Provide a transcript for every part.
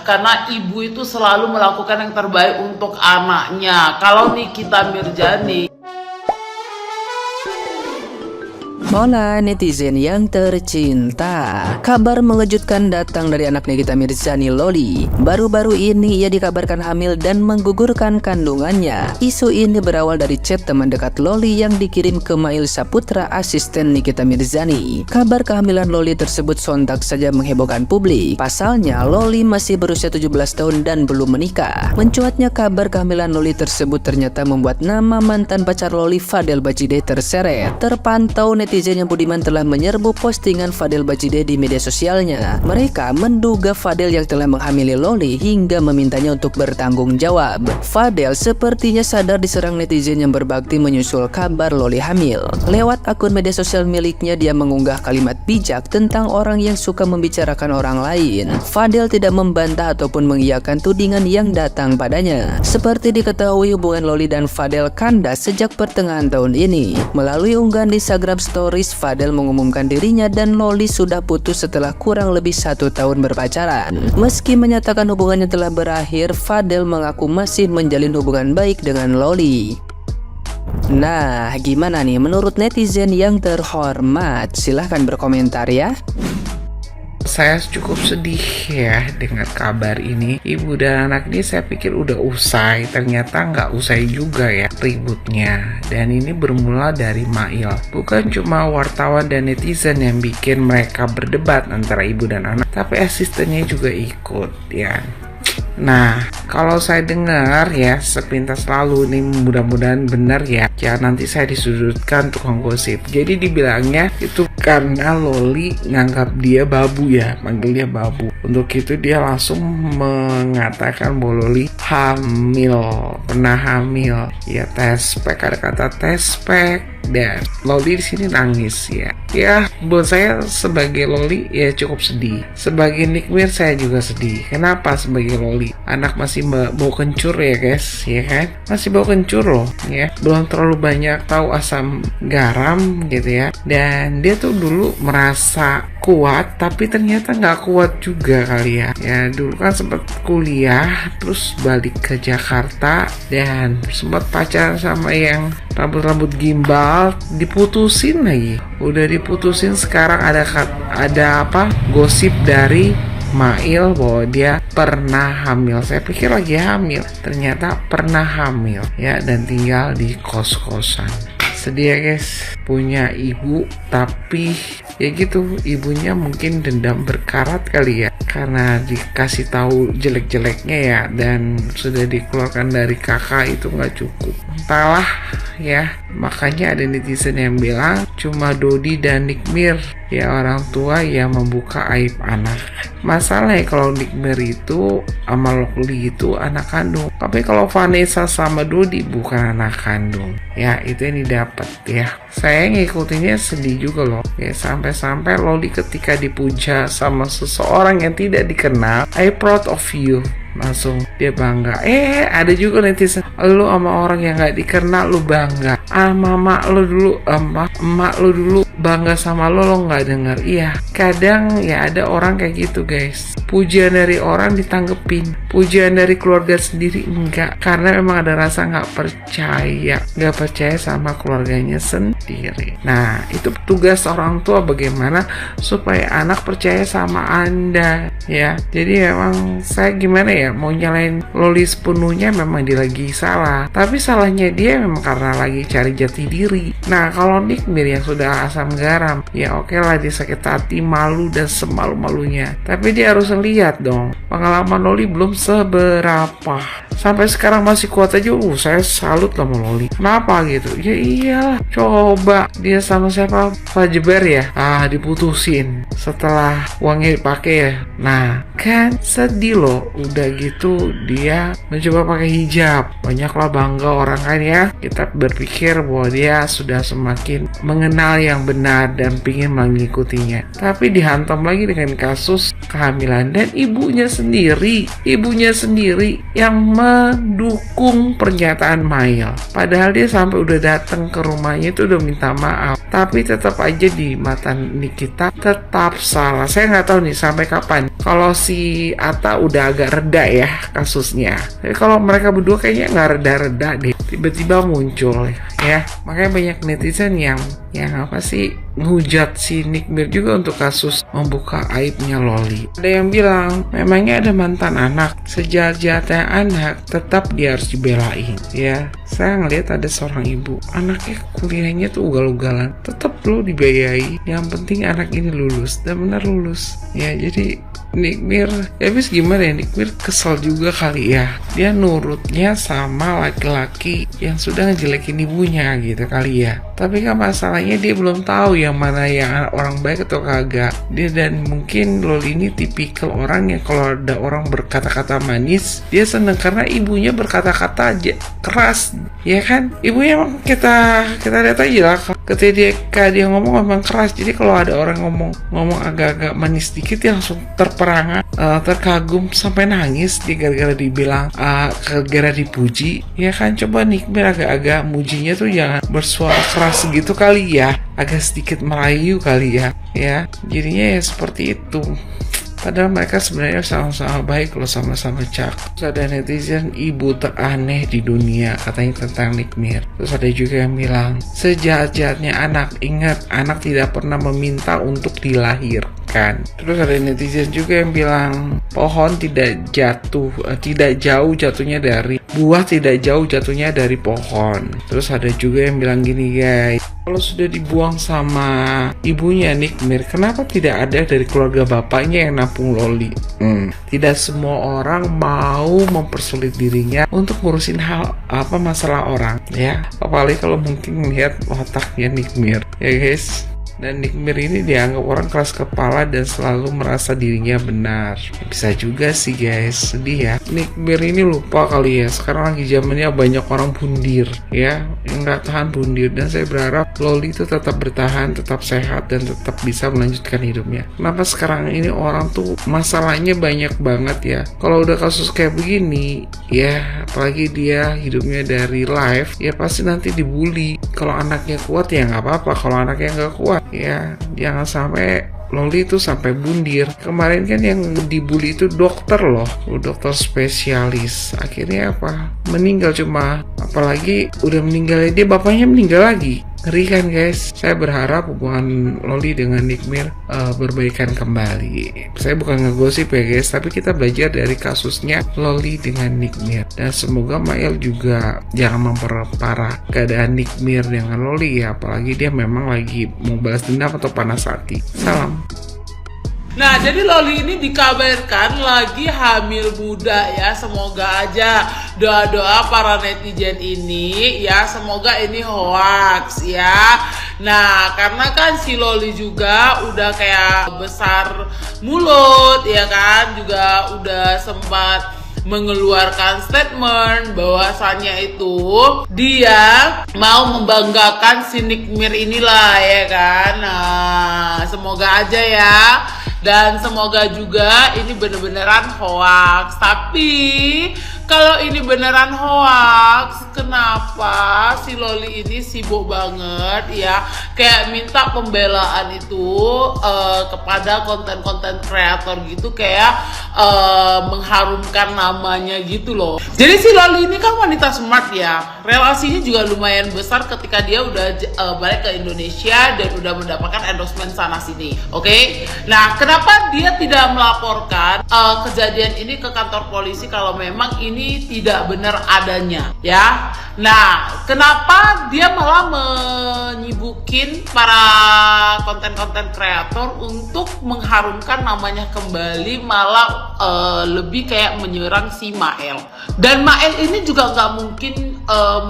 karena ibu itu selalu melakukan yang terbaik untuk anaknya. Kalau Nikita Mirzani, Hola netizen yang tercinta, kabar mengejutkan datang dari anak Nikita Mirzani, Loli. Baru-baru ini ia dikabarkan hamil dan menggugurkan kandungannya. Isu ini berawal dari chat teman dekat Loli yang dikirim ke Mail Saputra, asisten Nikita Mirzani. Kabar kehamilan Loli tersebut sontak saja menghebohkan publik. Pasalnya Loli masih berusia 17 tahun dan belum menikah. Mencuatnya kabar kehamilan Loli tersebut ternyata membuat nama mantan pacar Loli, Fadel Bajide, terseret. Terpantau netizen yang budiman telah menyerbu postingan Fadel Bajide di media sosialnya. Mereka menduga Fadel yang telah menghamili Loli hingga memintanya untuk bertanggung jawab. Fadel sepertinya sadar diserang netizen yang berbakti menyusul kabar Loli hamil. Lewat akun media sosial miliknya, dia mengunggah kalimat bijak tentang orang yang suka membicarakan orang lain. Fadel tidak membantah ataupun mengiyakan tudingan yang datang padanya. Seperti diketahui, hubungan Loli dan Fadel kandas sejak pertengahan tahun ini. Melalui unggahan di Instagram Stories, Fadel mengumumkan dirinya dan Loli sudah putus setelah kurang lebih 1 tahun berpacaran. Meski menyatakan hubungannya telah berakhir, Fadel mengaku masih menjalin hubungan baik dengan Loli. Nah, gimana nih menurut netizen yang terhormat? Silahkan berkomentar ya. Saya cukup sedih ya dengan kabar ini. Ibu dan anak ini saya pikir udah usai, ternyata nggak usai juga ya ributnya. Dan ini bermula dari Mail. Bukan cuma wartawan dan netizen yang bikin mereka berdebat antara ibu dan anak, tapi asistennya juga ikut ya. Nah, kalau saya dengar ya sepintas lalu nih, mudah-mudahan benar ya. Ya nanti saya disudutkan tukang gosip. Jadi dibilangnya itu karena Loli nganggap dia babu ya, manggil dia babu. Untuk itu dia langsung mengatakan bahwa Loli hamil, pernah hamil. Ya tes pack, ada kata tes pack. Dan Loli di sini nangis ya. Ya buat saya sebagai Loli ya cukup sedih. Sebagai Nikmir saya juga sedih. Kenapa sebagai Loli? Anak masih bau kencur ya guys, ya kan? Masih bau kencur loh ya. Belum terlalu banyak tahu asam garam gitu ya. Dan dia tuh dulu merasa kuat, tapi ternyata nggak kuat juga kali ya. Ya dulu kan sempat kuliah, terus balik ke Jakarta dan sempat pacaran sama yang rambut-rambut gimbal, diputusin lagi. Udah diputusin, sekarang ada apa? Gosip dari Mail bahwa dia pernah hamil. Saya pikir lagi hamil, ternyata pernah hamil ya, dan tinggal di kos-kosan. Sedih ya guys, punya ibu tapi ya gitu, ibunya mungkin dendam berkarat kali ya, karena dikasih tahu jelek-jeleknya ya, dan sudah dikeluarkan dari kakak itu nggak cukup. Entahlah ya, makanya ada netizen yang bilang cuma Dodi dan Nikmir ya orang tua yang membuka aib anak. Masalahnya kalau Nikmir itu sama Loli itu anak kandung, tapi kalau Vanessa sama Dodi bukan anak kandung ya, itu yang didapat ya. Saya ngikutinnya sedih juga loh ya, sampai-sampai Loli ketika dipuja sama seseorang yang tidak dikenal, I proud of you, langsung dia bangga. Ada juga netizen, lu sama orang yang gak dikenal lu bangga, mama lu dulu, emak lu dulu bangga sama lo gak dengar. Iya, kadang ya ada orang kayak gitu guys. Pujian dari orang ditanggepin, pujian dari keluarga sendiri enggak, karena memang ada rasa gak percaya sama keluarganya sendiri. Nah, itu tugas orang tua, bagaimana supaya anak percaya sama Anda ya. Jadi memang saya gimana ya, mau nyalain Loli sepenuhnya memang dia lagi salah, tapi salahnya dia memang karena lagi cari jati diri. Nah, kalau Nikmir yang sudah asam garam ya oke lah, dia sakit hati, malu dan semalu-malunya, tapi dia harus lihat dong, pengalaman Loli belum seberapa, sampai sekarang masih kuat aja. Saya salut sama Loli. Kenapa gitu? Ya iyalah, coba dia sama siapa, Fajber ya, diputusin setelah uangnya dipakai ya. Nah kan sedih loh. Udah gitu dia mencoba pakai hijab, banyaklah bangga orang kan ya. Kita berpikir bahwa dia sudah semakin mengenal yang benar dan pingin mengikutinya, tapi dihantam lagi dengan kasus kehamilan dan ibunya sendiri yang mendukung pernyataan Mail. Padahal dia sampai udah datang ke rumahnya itu udah minta maaf, tapi tetap aja di mata Nikita tetap salah. Saya nggak tahu nih sampai kapan. Kalau si Atta udah agak reda ya kasusnya, tapi kalau mereka berdua kayaknya nggak reda-reda deh, tiba-tiba muncul ya. Makanya banyak netizen yang apa sih ngehujat si Nick Mir juga untuk kasus membuka aibnya Loli. Ada yang bilang memangnya ada mantan anak, sejahat-jahatnya anak tetap dia harus dibelain ya. Saya ngelihat ada seorang ibu, anaknya kuliahnya tuh ugal-ugalan, tetap lo dibiayai, yang penting anak ini lulus dan benar lulus ya. Jadi Nick Mir, ya habis gimana ya, Nick Mir kesel juga kali ya, dia nurutnya sama laki-laki yang sudah ngejelekin ibunya gitu kali ya. Tapi kan masalahnya dia belum tahu yang mana yang orang baik atau kagak. Dia dan mungkin Loli ini tipikal orang yang kalau ada orang berkata-kata manis, dia seneng karena ibunya berkata-kata aja keras, ya kan? Ibunya emang kita lihat aja lah, ketika dia ngomong memang keras. Jadi kalau ada orang ngomong agak-agak manis dikit, dia langsung terperangah, terkagum sampai nangis dia gara-gara dibilang gara-gara dipuji, ya kan? Coba Nick Mir agak-agak mujinya tuh jangan bersuara keras gitu kali ya, agak sedikit merayu kali ya, jadinya ya seperti itu. Padahal mereka sebenarnya sama-sama baik loh, sama-sama cakep. Terus ada netizen ibu teraneh di dunia katanya tentang Nick Mir. Terus ada juga yang bilang sejahat-jahatnya anak, ingat anak tidak pernah meminta untuk dilahirkan. Terus ada netizen juga yang bilang pohon tidak jauh jatuhnya dari buah, tidak jauh jatuhnya dari pohon. Terus ada juga yang bilang gini guys, kalau sudah dibuang sama ibunya Nick Mir, kenapa tidak ada dari keluarga bapaknya yang nampung Loli? Tidak semua orang mau mempersulit dirinya untuk ngurusin masalah orang ya, apalagi kalau mungkin melihat otaknya Nick Mir ya guys. Dan Nick Mir ini dianggap orang keras kepala dan selalu merasa dirinya benar. Bisa juga sih guys, sedih ya. Nick Mir ini lupa kali ya, sekarang lagi zamannya banyak orang bundir ya, yang nggak tahan bundir. Dan saya berharap Loli itu tetap bertahan, tetap sehat, dan tetap bisa melanjutkan hidupnya. Kenapa sekarang ini orang tuh masalahnya banyak banget ya. Kalau udah kasus kayak begini ya, apalagi dia hidupnya dari live, ya pasti nanti dibully. Kalau anaknya kuat ya nggak apa-apa, kalau anaknya nggak kuat ya jangan sampai Loli itu sampai bundir. Kemarin kan yang dibully itu dokter loh, dokter spesialis, akhirnya apa, meninggal. Cuma apalagi udah meninggal dia, bapaknya meninggal lagi. Ngeri kan guys. Saya berharap hubungan Loli dengan Nick Mir berbaikan kembali. Saya bukan ngegosip ya guys, tapi kita belajar dari kasusnya Loli dengan Nick Mir. Dan semoga Mael juga jangan memperparah keadaan Nick Mir dengan Loli ya, apalagi dia memang lagi mau balas dendam atau panas hati. Salam. Nah, jadi Loli ini dikabarkan lagi hamil muda ya. Semoga aja doa-doa para netizen ini ya, semoga ini hoax ya. Nah, karena kan si Loli juga udah kayak besar mulut ya kan, juga udah sempat mengeluarkan statement bahwasannya itu dia mau membanggakan si Nick Mir inilah ya kan. Nah, semoga aja ya. Dan semoga juga ini bener-beneran hoax. Tapi kalau ini beneran hoax, kenapa si Loli ini sibuk banget ya, kayak minta pembelaan itu kepada konten-konten kreator gitu, kayak mengharumkan namanya gitu loh. Jadi si Loli ini kan wanita smart ya, relasinya juga lumayan besar ketika dia udah balik ke Indonesia dan udah mendapatkan endorsement sana sini. Oke? Nah, kenapa dia tidak melaporkan kejadian ini ke kantor polisi kalau memang ini tidak benar adanya ya? Nah, kenapa dia malah menyibukin para konten-konten kreator untuk mengharumkan namanya kembali, malah lebih kayak menyerang si Mael. Dan Mael ini juga nggak mungkin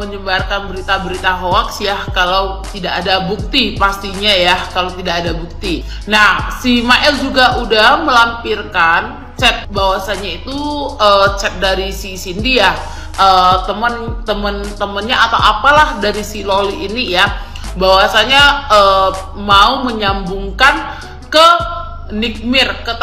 menyebarkan berita-berita hoax ya kalau tidak ada bukti, pastinya ya kalau tidak ada bukti. Nah, si Mael juga udah melampirkan chat bahwasannya itu chat dari si Cindy ya, temennya atau apalah dari si Loli ini ya, bahwasanya mau menyambungkan ke Nikmir ke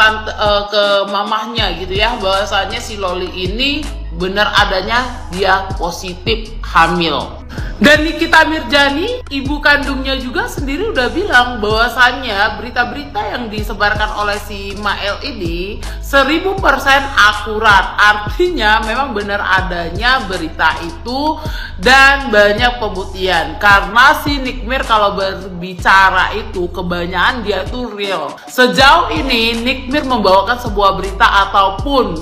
ke mamahnya gitu ya, bahwasanya si Loli ini benar adanya dia positif hamil. Dan Nikita Mirzani, ibu kandungnya juga sendiri udah bilang bahwasannya berita-berita yang disebarkan oleh si Mael ini 1000% akurat. Artinya memang benar adanya berita itu dan banyak pembuktian. Karena si Nikmir kalau berbicara itu kebanyakan dia tuh real. Sejauh ini Nikmir membawakan sebuah berita ataupun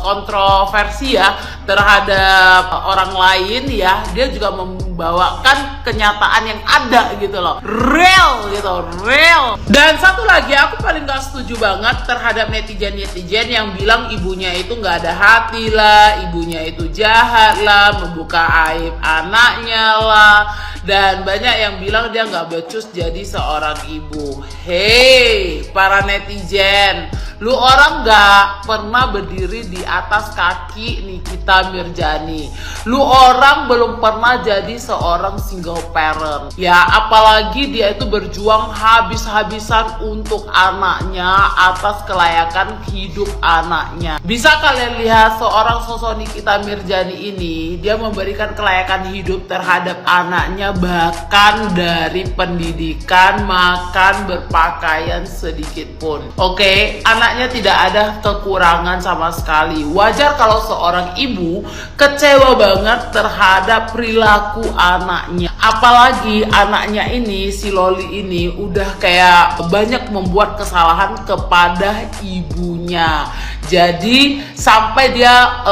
kontroversi ya terhadap orang lain ya, dia juga membawakan kenyataan yang ada gitu loh, real gitu, real. Dan satu lagi aku paling gak setuju banget terhadap netizen yang bilang ibunya itu gak ada hati lah, ibunya itu jahat lah, membuka aib anaknya lah, dan banyak yang bilang dia gak becus jadi seorang ibu. Hey para netizen, lu orang gak pernah berdiri di atas kaki Nikita Mirzani. Lu orang belum pernah jadi seorang single parent. Ya apalagi dia itu berjuang habis-habisan untuk anaknya, atas kelayakan hidup anaknya. Bisa kalian lihat seorang sosok Nikita Mirzani ini, dia memberikan kelayakan hidup terhadap anaknya, bahkan dari pendidikan, makan, berpakaian sedikit pun. Oke, anaknya tidak ada kekurangan sama sekali. Wajar kalau seorang ibu kecewa banget terhadap perilaku anaknya. Apalagi anaknya ini, si Loli ini udah kayak banyak membuat kesalahan kepada ibunya. Jadi sampai dia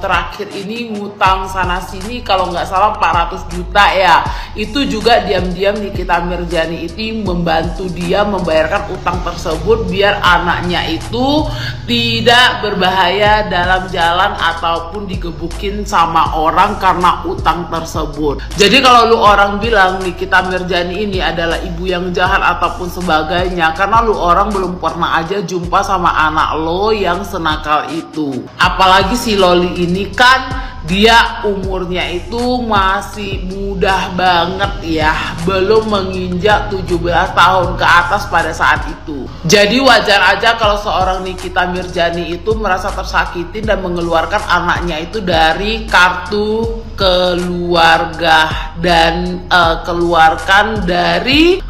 terakhir ini ngutang sana sini kalau nggak salah 400 juta ya. Itu juga diam-diam Nikita Mirzani itu membantu dia membayarkan utang tersebut biar anaknya itu tidak berbahaya dalam jalan ataupun digebukin sama orang karena utang tersebut. Jadi kalau lu orang bilang Nikita Mirzani ini adalah ibu yang jahat ataupun sebagainya, karena lu orang belum pernah aja jumpa sama anak lo yang senakal itu. Apalagi si Loli ini kan dia umurnya itu masih muda banget ya, belum menginjak 17 tahun ke atas pada saat itu. Jadi wajar aja kalau seorang Nikita Mirzani itu merasa tersakiti dan mengeluarkan anaknya itu dari kartu keluarga dan keluarkan dari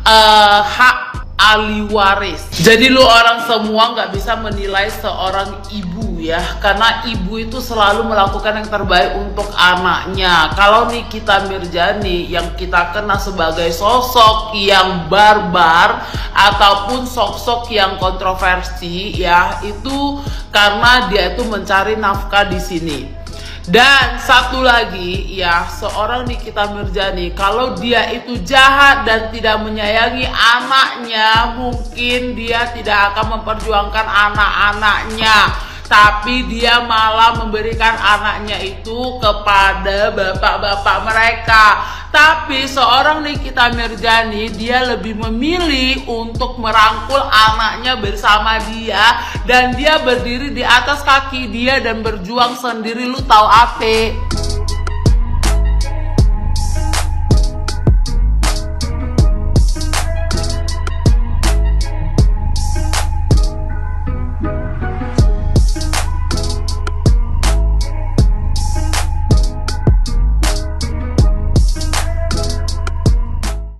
hak ahli waris. Jadi lu orang semua nggak bisa menilai seorang ibu ya, karena ibu itu selalu melakukan yang terbaik untuk anaknya. Kalau Nikita Mirzani yang kita kenal sebagai sosok yang barbar ataupun sosok yang kontroversi ya, itu karena dia itu mencari nafkah di sini. Dan satu lagi ya, seorang Nikita Mirzani kalau dia itu jahat dan tidak menyayangi anaknya, mungkin dia tidak akan memperjuangkan anak-anaknya, tapi dia malah memberikan anaknya itu kepada bapak-bapak mereka. Tapi seorang Nikita Mirzani dia lebih memilih untuk merangkul anaknya bersama dia, dan dia berdiri di atas kaki dia dan berjuang sendiri. Lu tahu apa?